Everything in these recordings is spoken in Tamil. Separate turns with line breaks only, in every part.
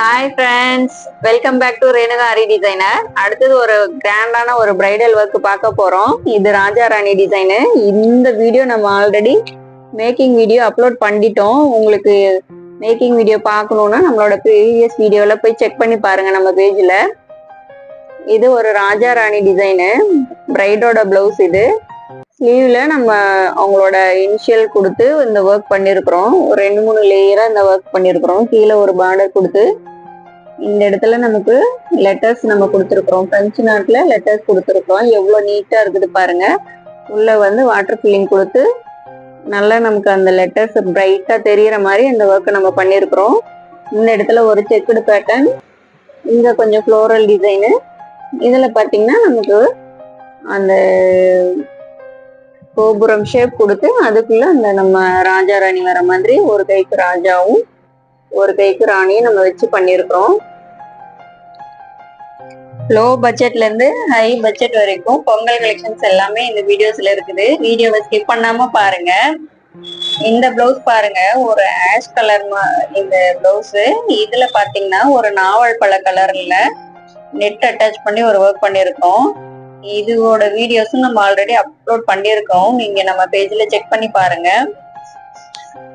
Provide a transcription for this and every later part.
Hi friends, welcome back to Renuka Aari designer. அடுத்தது ஒரு கிராண்டான ஒரு பிரைடல் ஒர்க் பார்க்க போறோம். இது ராஜா ராணி டிசைனு. இந்த வீடியோ நம்ம ஆல்ரெடி மேக்கிங் வீடியோ அப்லோட் பண்ணிட்டோம். உங்களுக்கு மேக்கிங் வீடியோ பார்க்கணும்னா நம்மளோட ப்ரீவியஸ் வீடியோல போய் செக் பண்ணி பாருங்க நம்ம பேஜ்ல. இது ஒரு ராஜா ராணி டிசைனு, பிரைடோட பிளவுஸ். இது ஸ்லீவ்ல நம்ம அவங்களோட இனிஷியல் கொடுத்து இந்த ஒர்க் பண்ணிருக்கிறோம். ஒரு 2-3 லேயரா இந்த ஒர்க் பண்ணிருக்கிறோம். கீழே ஒரு பார்டர் கொடுத்து இந்த இடத்துல நமக்கு லெட்டர்ஸ் நம்ம கொடுத்துருக்குறோம். பிரெஞ்சு நாட்டுல லெட்டர்ஸ் கொடுத்துருக்கோம். எவ்வளவு நீட்டா இருக்குது பாருங்க. உள்ள வந்து வாட்டர் ஃபில்லிங் கொடுத்து நல்லா நமக்கு அந்த லெட்டர்ஸ் பிரைட்டா தெரியற மாதிரி இந்த ஒர்க் நம்ம பண்ணிருக்கிறோம். இந்த இடத்துல ஒரு செக்குடு பேட்டர்ன், இங்க கொஞ்சம் ஃப்ளோரல் டிசைனு. இதுல பாத்தீங்கன்னா நமக்கு அந்த கோபுரம் ஷேப் கொடுத்து அதுக்குள்ள அந்த நம்ம ராஜா ராணி வர மாதிரி ஒரு கைக்கு ராஜாவும் ஒரு கைக்கு ராணியும் நம்ம வச்சு பண்ணிருக்கிறோம். லோ பட்ஜெட்ல இருந்து ஹை பட்ஜெட் வரைக்கும் பொங்கல் கலெக்ஷன்ஸ் எல்லாமே இந்த வீடியோஸ்ல இருக்குது. வீடியோவை ஸ்கிப் பண்ணாம பாருங்க. இந்த பிளவுஸ் பாருங்க, ஒரு ஆஷ் கலர் இந்த பிளவுஸ். இதுல பாத்தீங்கன்னா ஒரு நாவல் பழ கலர்ல நெட் அட்டாச் பண்ணி ஒரு ஒர்க் பண்ணிருக்கோம். இதோட வீடியோஸும் நம்ம ஆல்ரெடி அப்லோட் பண்ணிருக்கோம். நீங்க நம்ம பேஜ்ல செக் பண்ணி பாருங்க.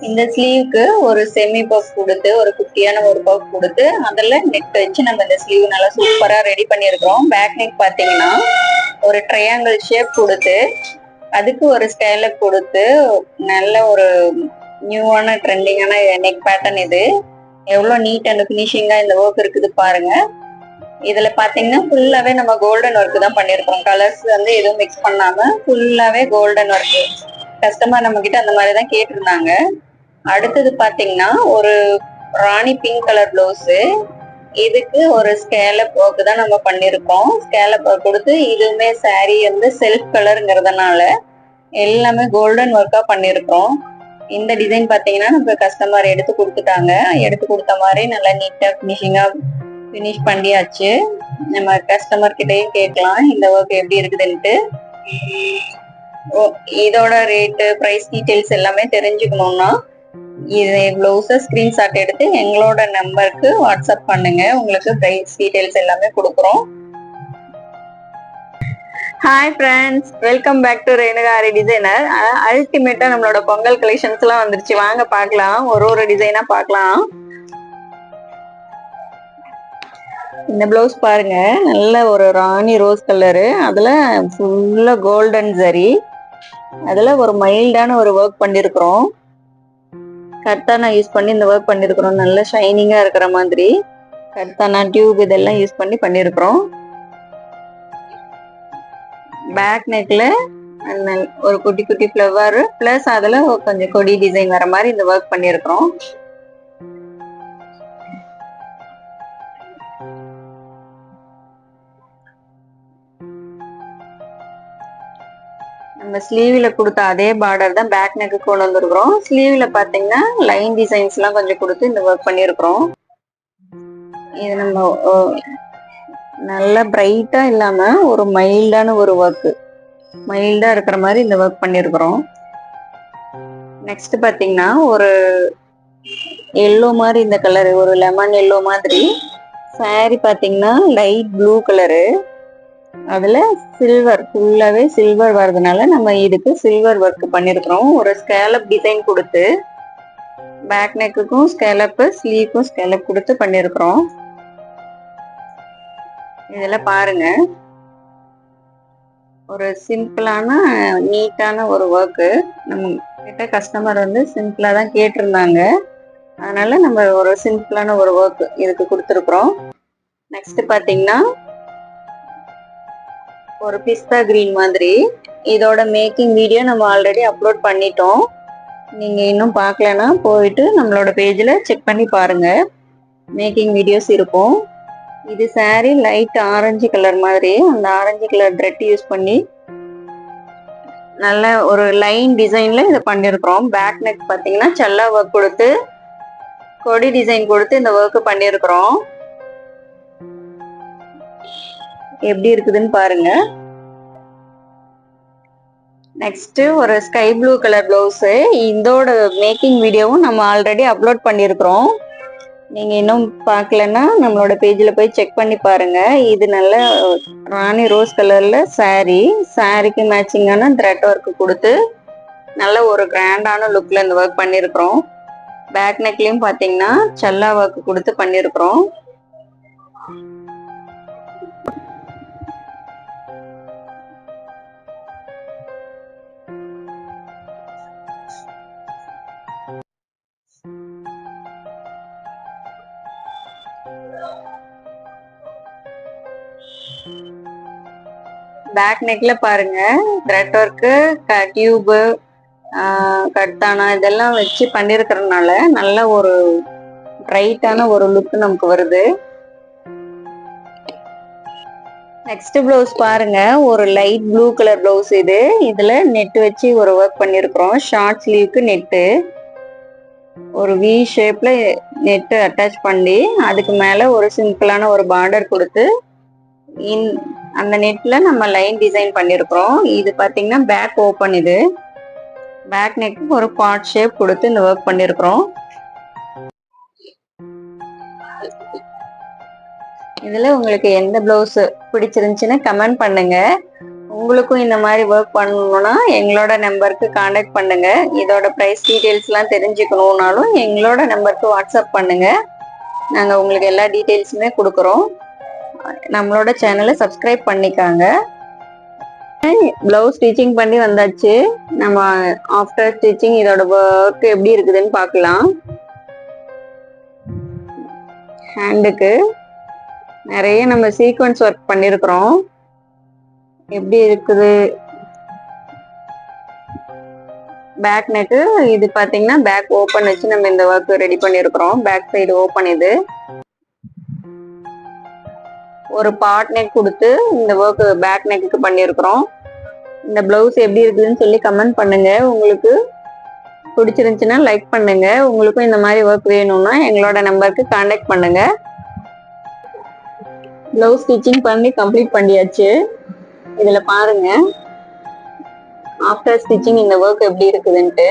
இந்த ஸ்லீவ்க்கு ஒரு செமி பஃப் கொடுத்து ஒரு குட்டியான ஒரு பஃப் கொடுத்து அதுல நெட் வச்சு நம்ம இந்த ஸ்லீவ் நல்லா சூப்பரா ரெடி பண்ணிருக்கோம். பேக் நெக் பாத்தீங்கன்னா ஒரு ட்ரையாங்கிள் ஷேப் கொடுத்து அதுக்கு ஒரு ஸ்கேலப் கொடுத்து நல்ல ஒரு நியூவான ட்ரெண்டிங்கான நெக் பேட்டர்ன். இது எவ்வளவு நீட் அண்ட் பினிஷிங்கா இந்த ஒர்க் இருக்குது பாருங்க. இதுல பாத்தீங்கன்னா ஃபுல்லாவே நம்ம கோல்டன் ஒர்க் தான் பண்ணிருக்கோம். கலர்ஸ் வந்து எதுவும் மிக்ஸ் பண்ணாம ஃபுல்லாவே கோல்டன் ஒர்க். கஸ்டமர் நம்ம கிட்ட அந்த மாதிரிதான் கேட்டிருந்தாங்க. அடுத்தது பாத்தீங்கன்னா ஒரு ராணி பிங்க் கலர் பிளவுஸ். இதுக்கு ஒரு ஸ்கேலப் ஒர்க் தான் நம்ம பண்ணிருக்கோம். ஸ்கேலப் ஒர்க் கொடுத்து இதுவுமே சாரி வந்து செல்ஃப் கலருங்கிறதுனால எல்லாமே கோல்டன் ஒர்க்கா பண்ணிருக்கோம். இந்த டிசைன் பாத்தீங்கன்னா நம்ம கஸ்டமர் எடுத்து கொடுத்துட்டாங்க. எடுத்து கொடுத்த மாதிரி நல்லா நீட்டா பினிஷிங்கா பினிஷ் பண்ணியாச்சு. நம்ம கஸ்டமர் கிட்டயும் கேட்கலாம் இந்த ஒர்க் எப்படி இருக்குதுன்ட்டு. இதோட ரேட்டு, பிரைஸ் டீடைல்ஸ் எல்லாமே தெரிஞ்சுக்கணும்னா இது பிளவுஸ ஸ்கிரீன்ஷாட் எடுத்து எங்களோட நம்பருக்கு வாட்ஸ்அப் பண்ணுங்க. உங்களுக்கு பிரைஸ் டீடைல்ஸ் எல்லாமே கொடுக்குறோம். Hi friends, welcome back to Renuka Aari designer. அல்டிமேட்டா நம்மளோட பொங்கல் கலெக்ஷன்ஸ் எல்லாம் வந்துருச்சு. வாங்க பார்க்கலாம், ஒரு டிசைனா பார்க்கலாம். இந்த பிளவுஸ் பாருங்க, நல்ல ஒரு ராணி ரோஸ் கலரு. அதுல ஃபுல்லா கோல்டன் ஜரி. அதுல ஒரு மைல்டான ஒரு ஒர்க் பண்ணிருக்கிறோம். கர்தானா யூஸ் பண்ணி இந்த ஒர்க் பண்ணிருக்கிறோம். நல்ல ஷைனிங்கா இருக்கிற மாதிரி கர்தானா டியூப் இதெல்லாம் யூஸ் பண்ணி பண்ணிருக்கிறோம். பேக் நெக்ல ஒரு குட்டி குட்டி ஃப்ளவர் பிளஸ் அதுல கொஞ்சம் கொடி டிசைன் வர மாதிரி இந்த ஒர்க் பண்ணிருக்கிறோம். நம்ம ஸ்லீவ்ல கொடுத்த அதே பார்டர் தான் பேக் நெக்கு கொண்டு வந்திருக்கிறோம். ஸ்லீவ்ல பாத்தீங்கன்னா லைன் டிசைன்ஸ் எல்லாம் கொஞ்சம் கொடுத்து இந்த ஒர்க் பண்ணிருக்கிறோம். இது நம்ம நல்ல பிரைட்டா இல்லாம ஒரு மைல்டான ஒரு ஒர்க், மைல்டா இருக்கிற மாதிரி இந்த ஒர்க் பண்ணிருக்கிறோம். நெக்ஸ்ட் பாத்தீங்கன்னா ஒரு எல்லோ மாதிரி, இந்த கலர் ஒரு லெமன் எல்லோ மாதிரி. சாரி பாத்தீங்கன்னா லைட் ப்ளூ கலரு. அதுல சில்வர், ஃபுல்லாவே சில்வர் வர்றதுனால நம்ம இதுக்கு சில்வர் ஒர்க் பண்ணிருக்கிறோம். ஒரு ஸ்கேலப் டிசைன் கொடுத்து பேக் நெக்குக்கும் ஸ்கேலப், ஸ்லீவ்க்கும் ஸ்கேலப் கொடுத்து பண்ணிருக்கிறோம். இதெல்லாம் பாருங்க, ஒரு சிம்பிளான நீட்டான ஒரு ஒர்க். நம்ம கிட்ட கஸ்டமர் வந்து சிம்பிளா தான் கேட்டிருந்தாங்க. அதனால நம்ம ஒரு சிம்பிளான ஒரு ஒர்க் இதுக்கு கொடுத்துருக்குறோம். நெக்ஸ்ட் பாத்தீங்கன்னா ஒரு பிஸ்தா கிரீன் மாதிரி. இதோட மேக்கிங் வீடியோ நம்ம ஆல்ரெடி அப்லோட் பண்ணிட்டோம். நீங்க இன்னும் பார்க்கலன்னா போயிட்டு நம்மளோட பேஜ்ல செக் பண்ணி பாருங்க, மேக்கிங் வீடியோஸ் இருக்கும். இது சாரி லைட் ஆரஞ்சு கலர் மாதிரி. அந்த ஆரஞ்சு கலர் த்ரெட் யூஸ் பண்ணி நல்ல ஒரு லைன் டிசைன்ல இதை பண்ணிருக்கிறோம். பேக் நெக் பாத்தீங்கன்னா செல்லா ஒர்க் கொடுத்து கொடி டிசைன் கொடுத்து இந்த ஒர்க் பண்ணிருக்கிறோம். எப்படி இருக்குதுன்னு பாருங்க. நெக்ஸ்ட் ஒரு ஸ்கை ப்ளூ கலர் பிளவுஸ். இதோட மேக்கிங் வீடியோவும் நம்ம ஆல்ரெடி அப்லோட் பண்ணிருக்கிறோம். நீங்க இன்னும் பார்க்கலன்னா நம்மளோட பேஜ்ல போய் செக் பண்ணி பாருங்க. இது நல்ல ராணி ரோஸ் கலர்ல சாரிக்கு மேட்சிங்கான த்ரெட் ஒர்க் கொடுத்து நல்ல ஒரு கிராண்டான லுக்ல இந்த ஒர்க் பண்ணிருக்கிறோம். பேக் நெக்லயும் பாத்தீங்கன்னா சல்லா ஒர்க் கொடுத்து பண்ணிருக்கிறோம். பேக் நெக்ல பாருங்க த்ரெட் ஒர்க்கு டியூபு கட்டானா இதெல்லாம் வச்சு பண்ணிருக்கிறதுனால நல்ல ஒரு பிரைட்டான ஒரு லுக் நமக்கு வருது. நெக்ஸ்ட் பிளவுஸ் பாருங்க ஒரு லைட் ப்ளூ கலர் பிளவுஸ். இதுல நெட் வச்சு ஒரு ஒர்க் பண்ணிருக்கிறோம். ஷார்ட் ஸ்லீவ்க்கு நெட்டு ஒரு வி ஷேப்ல நெட் அட்டாச் பண்ணி அதுக்கு மேல ஒரு சிம்பிளான ஒரு பார்டர் கொடுத்து அந்த நெட்ல நம்ம லைன் டிசைன் பண்ணிருக்கிறோம். இது பாத்தீங்கன்னா பேக் ஓபன். இது பேக் நெக்கு ஒரு பார்ட் ஷேப் கொடுத்து இந்த ஒர்க் பண்ணிருக்கிறோம். இதுல உங்களுக்கு எந்த பிளவுஸ் பிடிச்சிருந்துச்சுன்னு கமெண்ட் பண்ணுங்க. உங்களுக்கும் இந்த மாதிரி ஒர்க் பண்ணணும்னா எங்களோட நம்பருக்கு கான்டாக்ட் பண்ணுங்க. இதோட பிரைஸ் டீடைல்ஸ் எல்லாம் தெரிஞ்சுக்கணும்னாலும் எங்களோட நம்பருக்கு வாட்ஸ்அப் பண்ணுங்க. நாங்க உங்களுக்கு எல்லா டீடைல்ஸுமே கொடுக்குறோம். நம்மளோட சேனலை சப்ஸ்கிரைப் பண்ணிக்காங்க. பிளவுஸ் ஸ்டிச்சிங் பண்ணி வந்தாச்சு. நம்ம ஆஃப்டர் ஸ்டிச்சிங் இதோட ஒர்க் எப்படி இருக்குதுன்னு பார்க்கலாம். ஹேண்டுக்கு நிறைய நம்ம சீக்வன்ஸ் ஒர்க் பண்ணிருக்கிறோம். எப்படி இருக்குது பேக் நெக்கு. இது பாத்தீங்கன்னா பேக் ஓபன் வச்சு நம்ம இந்த ஒர்க் ரெடி பண்ணிருக்கிறோம். Back side open. இது ஒரு பார்ட் நெக் கொடுத்து இந்த ஒர்க் பேக் நெக்கு பண்ணிருக்கிறோம். இந்த பிளவுஸ் எப்படி இருக்குதுன்னு சொல்லி கமெண்ட் பண்ணுங்க. உங்களுக்கு பிடிச்சிருந்துச்சுன்னா லைக் பண்ணுங்க. உங்களுக்கும் இந்த மாதிரி ஒர்க் வேணும்னா எங்களோட நம்பருக்கு கான்டாக்ட் பண்ணுங்க. பிளவுஸ் ஸ்டிச்சிங் பண்ணி கம்ப்ளீட் பண்ணியாச்சு. இதுல பாருங்க ஆஃப்டர் ஸ்டிச்சிங் இந்த ஒர்க் எப்படி இருக்குதுன்ட்டு.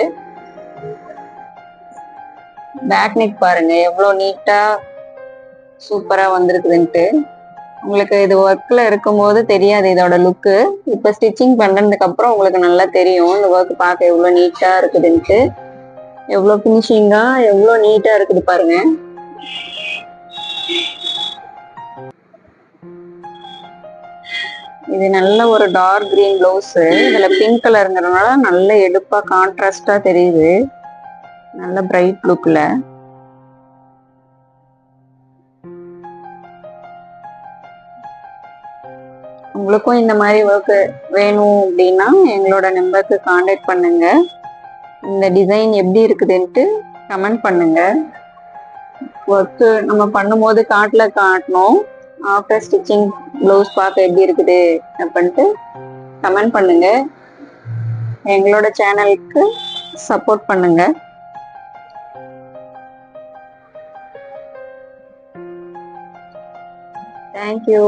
பேக் நெக் பாருங்க எவ்வளவு நீட்டா சூப்பரா வந்திருக்குதுன்ட்டு. உங்களுக்கு இது ஒர்க்ல இருக்கும்போது தெரியாது இதோட லுக்கு. இப்ப ஸ்டிச்சிங் பண்ணதுக்கு அப்புறம் உங்களுக்கு நல்லா தெரியும் இந்த ஒர்க் பார்க்க எவ்வளவு நீட்டா இருக்குதுன்ட்டு. எவ்வளவு பினிஷிங்கா எவ்வளவு நீட்டா இருக்குது பாருங்க. இது நல்ல ஒரு டார்க் கிரீன் பிளவுஸ். இதுல பிங்க் கலருங்கிறதுனால நல்ல எடுப்பா கான்ட்ராஸ்டா தெரியுது. நல்ல பிரைட் லுக்ல. உங்களுக்கும் இந்த மாதிரி ஒர்க் வேணும் அப்படின்னா எங்களோட நம்பருக்கு கான்டாக்ட் பண்ணுங்க. இந்த டிசைன் எப்படி இருக்குதுன்ட்டு கமெண்ட் பண்ணுங்க. ஒர்க் நம்ம பண்ணும்போது காட்டணும். ஆஃப்டர் ஸ்டிச்சிங் பிளவுஸ் பார்க்க எப்படி இருக்குது அப்படின்ட்டு கமெண்ட் பண்ணுங்க. எங்களோட சேனலுக்கு சப்போர்ட் பண்ணுங்க. தேங்க்யூ.